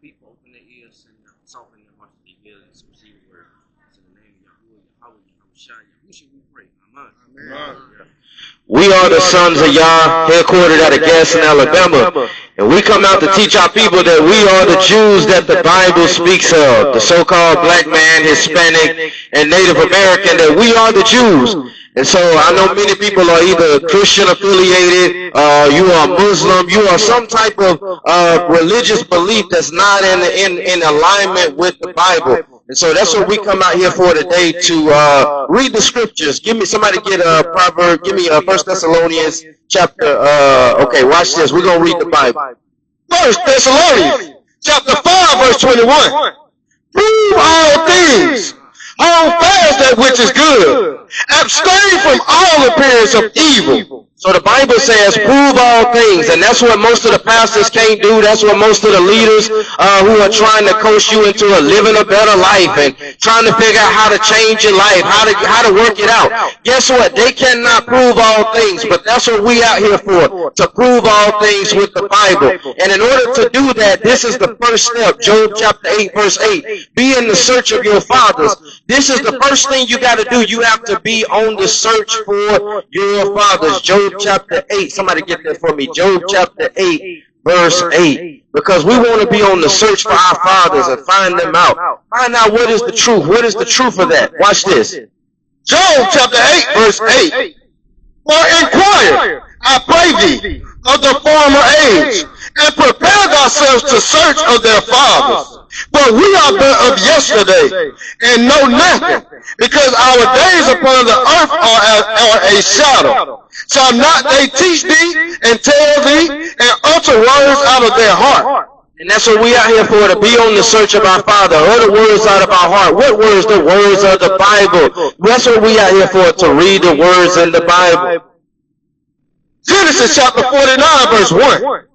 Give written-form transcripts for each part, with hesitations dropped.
People open their ears and soften their hearts to hear this received word. In the name of Yahuwah, Yahweh, Yahushua, Yahushua, we pray. Amen. Amen. We are the sons of Yah, headquartered out of Gaston, Alabama. And we come out to teach our people that we are the Jews that the Bible speaks of. The so-called black man, Hispanic, and Native American, that we are the Jews. And so I know many people are either Christian affiliated, you are Muslim, you are some type of religious belief that's not in alignment with the Bible. And so that's what we come out here for today, to read the scriptures. Somebody get a proverb, give me 1 Thessalonians chapter, okay, watch this. We're going to read the Bible. 1 Thessalonians chapter 5 verse 21. Prove all things. Hold fast that which is good. Abstain from all appearance of evil. So the Bible says, prove all things, and that's what most of the pastors can't do. That's what most of the leaders who are trying to coach you into living a better life and trying to figure out how to change your life, how to work it out. Guess what? They cannot prove all things, but that's what we out here for, to prove all things with the Bible. And in order to do that, this is the first step. Job chapter 8, verse 8. Be in the search of your fathers. This is the first thing you got to do. You have to be on the search for your fathers. Job chapter 8. Somebody get that for me. Job chapter 8, verse 8. Because we want to be on the search for our fathers and find them out. Find out what is the truth. What is the truth of that? Watch this. Job chapter 8, verse 8. For inquire, I pray thee, of the former age, and prepare thyself to search of their fathers. For we are but of yesterday, and know nothing, because our days upon the earth are a shadow. Shall not they teach thee, and tell thee, and utter words out of their heart? And that's what we out here for, to be on the search of our Father. Utter words out of our heart. What words? The words of the Bible. That's what we out here for, to read the words in the Bible. Genesis chapter 49, verse 1.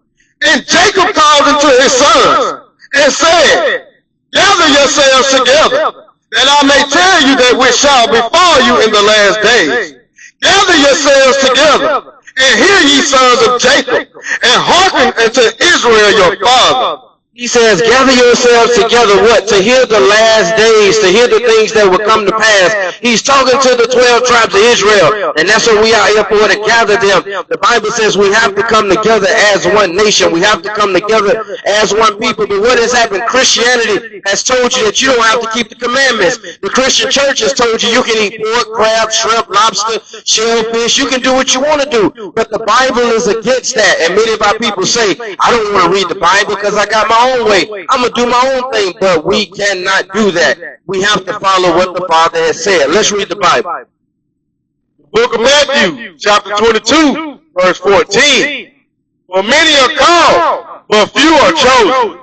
And Jacob called unto his sons, and said, gather yourselves together, that I may tell you that which shall befall you in the last days. Gather yourselves together, and hear ye sons of Jacob, and hearken unto Israel your father. He says, gather yourselves together, what? To hear the last days, to hear the things that will come to pass. He's talking to the 12 tribes of Israel, and that's what we are here for, to gather them. The Bible says we have to come together as one nation. We have to come together as one people. But what has happened? Christianity has told you that you don't have to keep the commandments. The Christian church has told you you can eat pork, crab, shrimp, lobster, shellfish. You can do what you want to do. But the Bible is against that. And many of our people say, I don't want to read the Bible because I got my own way. I'm going to do my own thing. But we cannot do that. We have to follow what the Father has said. Let's read the Bible. Book of Matthew, chapter 22, verse 14. For many are called, but few are chosen.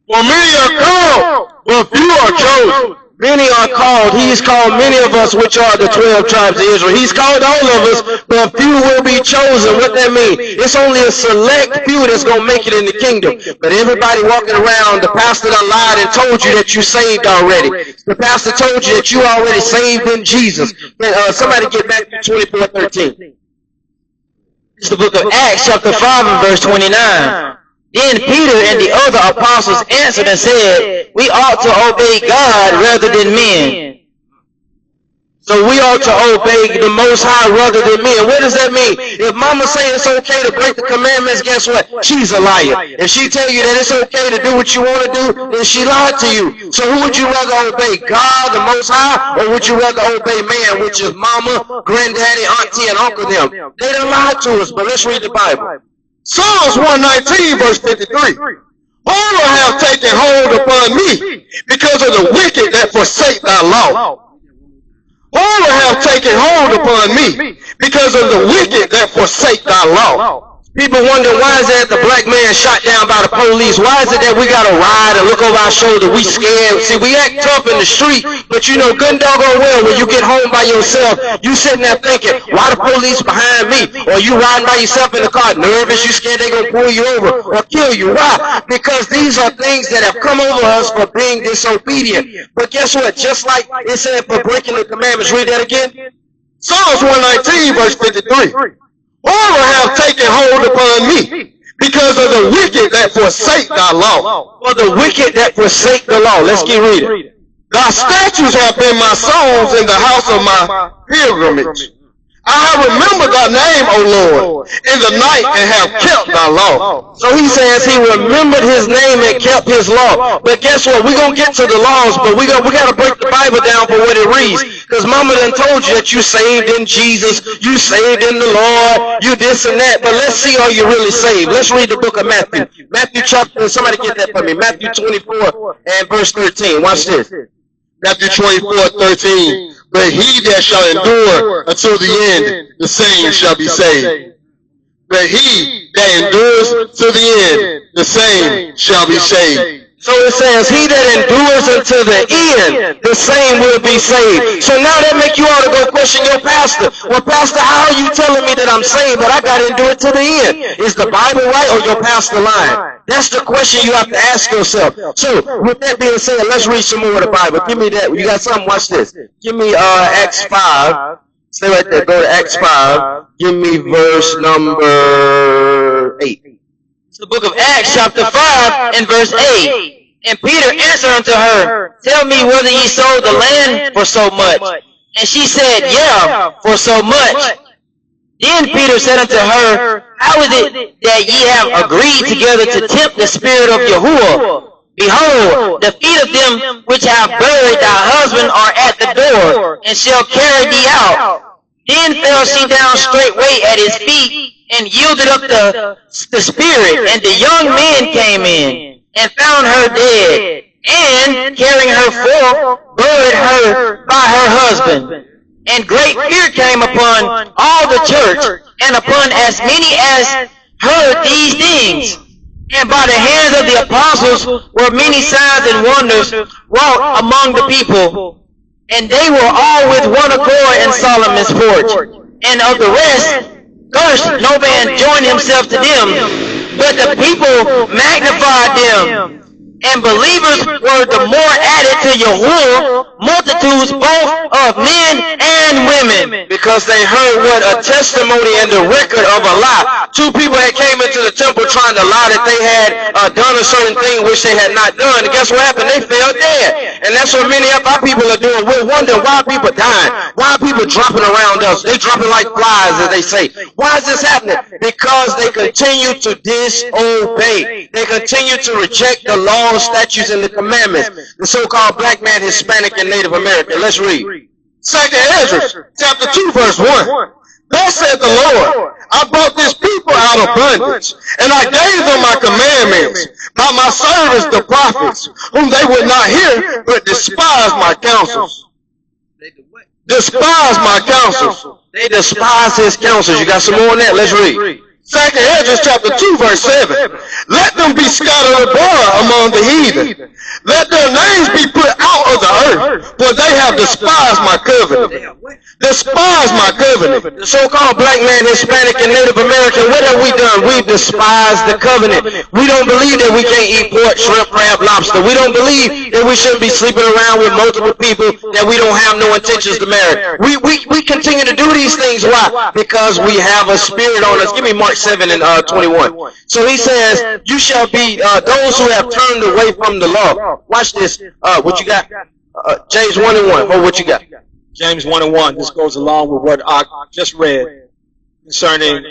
For many are called, but few are chosen. Many are called. He's called many of us, which are the 12 tribes of Israel. He's called all of us, but few will be chosen. What that mean? It's only a select few that's going to make it in the kingdom. But everybody walking around, the pastor done lied and told you that you saved already. The pastor told you that you already saved in Jesus. Somebody get back to 24:13. It's the book of Acts, chapter 5, and verse 29. Then Peter and the other apostles answered and said, we ought to obey God rather than men. So we ought to obey the Most High rather than men. What does that mean? If mama say it's okay to break the commandments, guess what? She's a liar. If she tell you that it's okay to do what you want to do, then she lied to you. So who would you rather obey, God, the Most High, or would you rather obey man, which is mama, granddaddy, auntie, and uncle them? They done lied to us, but let's read the Bible. Psalms 119, verse 53. Horror have taken hold upon me because of the wicked that forsake thy law. Horror have taken hold upon me because of the wicked that forsake thy law. People wonder, why is it that the black man shot down by the police? Why is it that we got to ride and look over our shoulder? We scared. See, we act tough in the street, but you know good doggone well when you get home by yourself, you sitting there thinking, why the police behind me? Or you riding by yourself in the car, nervous, you scared they going to pull you over or kill you. Why? Because these are things that have come over us for being disobedient. But guess what? Just like it said for breaking the commandments. Read that again. Psalms 119, verse 53. Horror have taken hold upon me because of the wicked that forsake thy law. For the wicked that forsake the law. Let's keep reading. Thy statutes have been my songs in the house of my pilgrimage. I have remembered thy name, O Lord, in the night and have kept thy law. So he says he remembered his name and kept his law. But guess what? We're going to get to the laws, but we got to break the Bible down for what it reads. Because mama done told you that you saved in Jesus, you saved in the Lord, you this and that. But let's see, are you really saved? Let's read the book of Matthew. Matthew chapter, somebody get that for me. Matthew 24 and verse 13. Watch this. Matthew 24:13. But he that shall endure until the end, the same shall be saved. But he that endures to the end, the same shall be saved. So it says, he that endures until the end, the same will be saved. So now that make you ought to go question your pastor. Well, pastor, how are you telling me that I'm saved, but I got to endure to the end? Is the Bible right or your pastor lying? That's the question you have to ask yourself. So with that being said, let's read some more of the Bible. Give me that. You got something? Watch this. Give me Acts 5. Stay right there. Go to Acts 5. Give me verse number 8. It's the book of Acts, chapter 5, and verse 8. And Peter answered unto her, Tell me whether ye sold the land for so much. And she said, Yeah, for so much. Then Peter said unto her, How is it that ye have agreed together to tempt the spirit of Yahuwah? Behold, the feet of them which have buried thy husband are at the door, and shall carry thee out. Then fell she down straightway at his feet, and yielded up the spirit. And the young men came in, and found her dead, and carrying her forth, buried her by her husband. And great fear came upon all the church, and upon as many as heard these things. And by the hands of the apostles were many signs and wonders wrought among the people. And they were all with one accord in Solomon's porch. And of the rest, first no man joined himself to them, but the people magnified them. And believers were the more added to Yahuwah, multitudes both of men and women. Because they heard what a testimony and the record of a lie. Two people had came into the temple trying to lie that they had done a certain thing which they had not done. And guess what happened? They fell dead. And that's what many of our people are doing. We're wondering why people dying. Why are people dropping around us? They dropping like flies, as they say. Why is this happening? Because they continue to disobey. They continue to reject the law, statutes, and the commandments. The so-called black man, Hispanic, and Native American. Let's read. 2nd Ezra, chapter 2, verse 1. Thus said the Lord, I brought this people out of bondage, and I gave them my commandments by my servants the prophets, whom they would not hear, but despised my counsels. Despised my counsels. They despise his counsels. You got some more on that? Let's read. 2nd Ezra chapter 2 verse 7. Let them be scattered abroad among the heathen. Let their names be put out of the earth, for they have despised my covenant. Despised my covenant. The so-called black man, Hispanic, and Native American, what have we done? We've despised the covenant. We don't believe that we can't eat pork, shrimp, crab, lobster. We don't believe that we shouldn't be sleeping around with multiple people that we don't have no intentions to marry. We continue to do these things. Why? Because we have a spirit on us. Give me Mark 7 and 21. So he says, you shall be those who have turned away from the law. Watch this. What you got? James 1 and 1. Oh, what you got? James 1 and 1. This goes along with what I just read concerning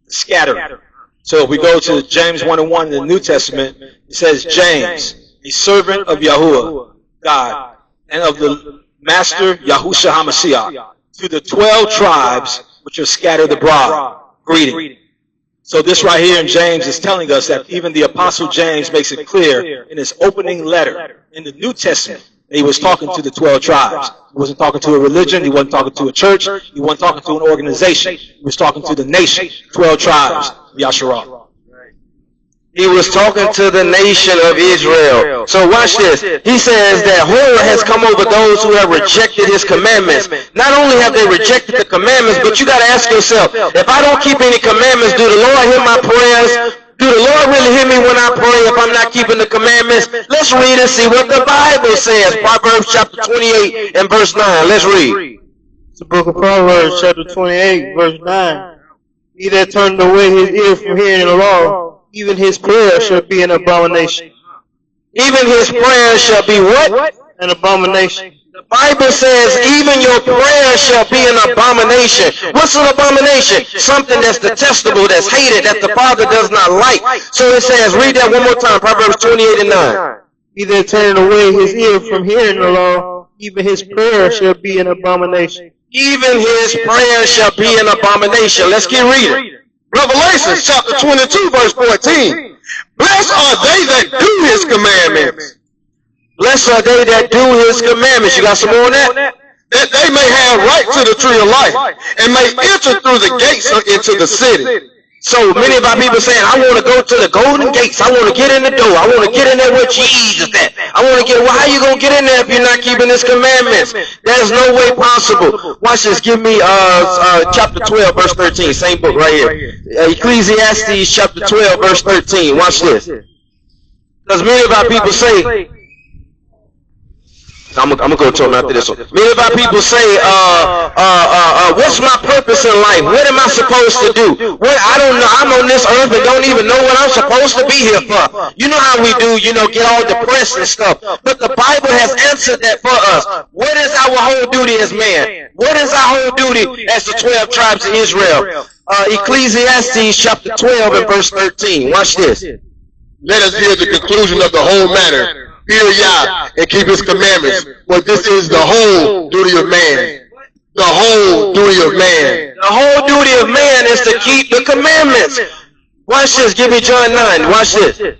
scattering. So if we go to James 1 and 1 in the New Testament, it says, James, a servant of Yahuwah, God, and of the Master Yahusha HaMashiach, to the 12 tribes which are scattered abroad, greeting. So this right here in James is telling us that even the Apostle James makes it clear in his opening letter in the New Testament that he was talking to the 12 tribes. He wasn't talking to a religion. He wasn't talking to a church. He wasn't talking to an organization. He was talking to the nation, 12 tribes, Yasharah. He was talking to the nation of Israel. So watch this. He says that horror has come over those who have rejected his commandments. Not only have they rejected the commandments, but you got to ask yourself, if I don't keep any commandments, do the Lord hear my prayers? Do the Lord really hear me when I pray if I'm not keeping the commandments? Let's read and see what the Bible says. Proverbs chapter 28 and verse 9. Let's read. It's the book of Proverbs chapter 28 verse 9. He that turneth away his ear from hearing the law, even his prayer shall be an abomination. Even his prayer shall be what? An abomination. The Bible says even your prayer shall be an abomination. What's an abomination? Something that's detestable, that's hated, that the Father does not like. So it says, read that one more time, Proverbs 28:9. He that turneth away his ear from hearing the law, even his prayer shall be an abomination. Even his prayer shall be an abomination. Let's keep reading. Revelation chapter 22 verse 14. Blessed are they that do his commandments. Blessed are they that do his commandments. You got some more on that? That they may have right to the tree of life and may enter through the gates into the city. So many of our people saying, I want to go to the golden gates. I want to get in the door. I want to get in there where Jesus is at. I want to get, well, how you going to get in there if you're not keeping his commandments? There's no way possible. Watch this. Give me chapter 12, verse 13. Same book right here. Ecclesiastes chapter 12, verse 13. Watch this. Because many of our people say, I'm gonna go to him after this one. Many of our people say, what's my purpose in life? What am I supposed to do? What, I don't know. I'm on this earth and don't even know what I'm supposed to be here for. You know how we do, get all depressed and stuff. But the Bible has answered that for us. What is our whole duty as man? What is our whole duty as the 12 tribes of Israel? Ecclesiastes chapter 12 and verse 13. Watch this. Let us hear the conclusion of the whole matter. Fear Yah and keep his commandments, for this is the whole duty of man. The whole duty of man. The whole duty of man is to keep the commandments. Watch this. Give me John 9. Watch this.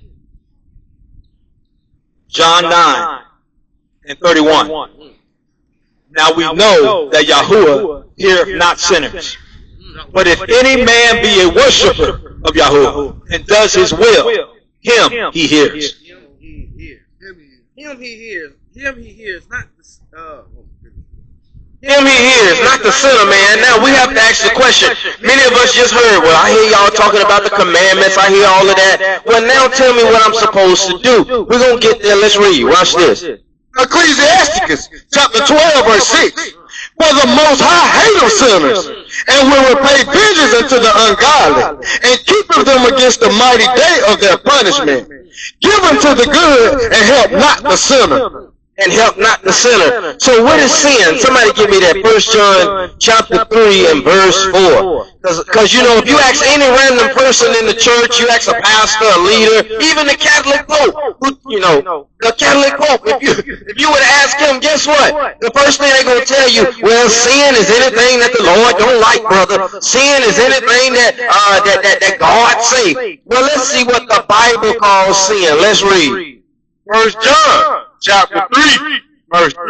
John 9 and 31. Now we know that Yahuwah heareth not sinners. But if any man be a worshiper of Yahuwah and does his will, him he hears. Him he hears. Him he hears, not the Him he hears, not the sinner, man. Now we have to ask the question. Many of us just heard, well, I hear y'all talking about the commandments. I hear all of that. Well, now tell me what I'm supposed to do. We're going to get there. Let's read. Watch this. Ecclesiasticus chapter 12 verse 6. For the Most High hateth sinners, and will repay vengeance unto the ungodly, and keepeth them against the mighty day of their punishment. Give unto the good, and help not the sinner. And help not the sinner. So what is sin? Somebody give me that. 1 John chapter 3 and verse 4. Because if you ask any random person in the church, you ask a pastor, a leader, even the Catholic Pope, the Catholic Pope, if you would ask him, guess what? The first thing they're going to tell you, well, sin is anything that the Lord don't like, brother. Sin is anything that God say. Well, let's see what the Bible calls sin. Let's read. 1 John chapter 3 verse 3.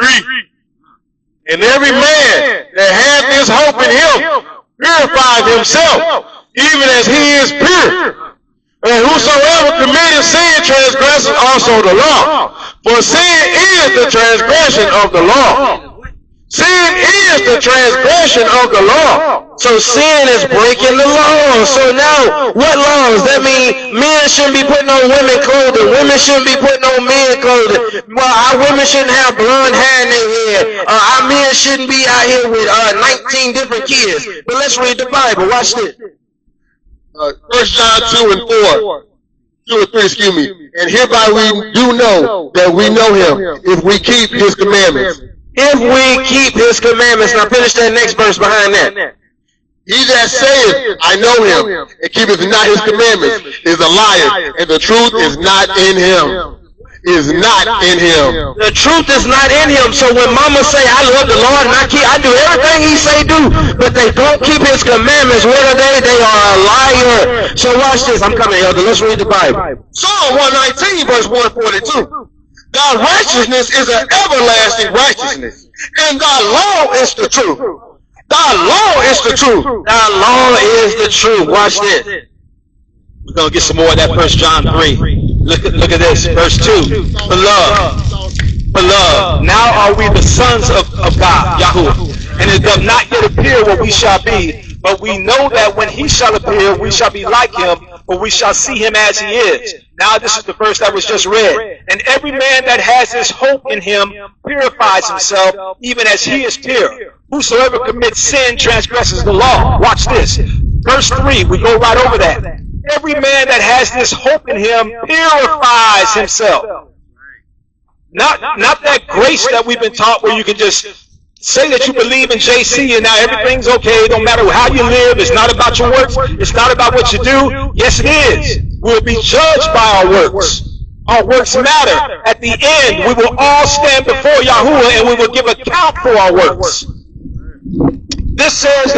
And every man that hath his hope in him purifies himself, even as he is pure. And whosoever committeth sin transgresses also the law. For sin is the transgression of the law. Sin is the transgression of the law. So sin is breaking the law. So now, what laws? That means men shouldn't be putting on women clothing. Women shouldn't be putting on men clothing. Well, our women shouldn't have blonde hair in their head. Our men shouldn't be out here with 19 different kids. But let's read the Bible. Watch this. 1 John 2 and 4. 2 and 3, excuse me. And hereby we do know that we know him, if we keep his commandments. If we keep his commandments. Now finish that next verse behind that. He that saith, I know him, and keepeth not his commandments, is a liar, and the truth is not in him. Is not in him. The truth is not in him. So when mama say, I love the Lord and I do everything he say do, but they don't keep his commandments, what are they? They are a liar. So watch this. I'm coming, elder. Let's read the Bible. Psalm 119 verse 142. Thy righteousness is an everlasting righteousness, and thy law is the truth. Thy law is the truth. Thy law is the truth. Watch this. We're going to get some more of that 1 John 3. Look at this, verse 2. Beloved, now are we the sons of God, Yahuwah, and it doth not yet appear what we shall be, but we know that when he shall appear, we shall be like him, for we shall see him as he is. Now this is the verse that was just read. And every man that has his hope in him purifies himself, even as he is pure. Whosoever commits sin transgresses the law. Watch this. Verse 3, we go right over that. Every man that has this hope in him purifies himself. Not that grace that we've been taught where you can just say that you believe in JC and now everything's okay. It don't matter how you live. It's not about your works. It's not about what you do. Yes, it is. We'll be judged by our works. Our works matter. At the end, we will all stand before Yahuwah and we will give account for our works. This says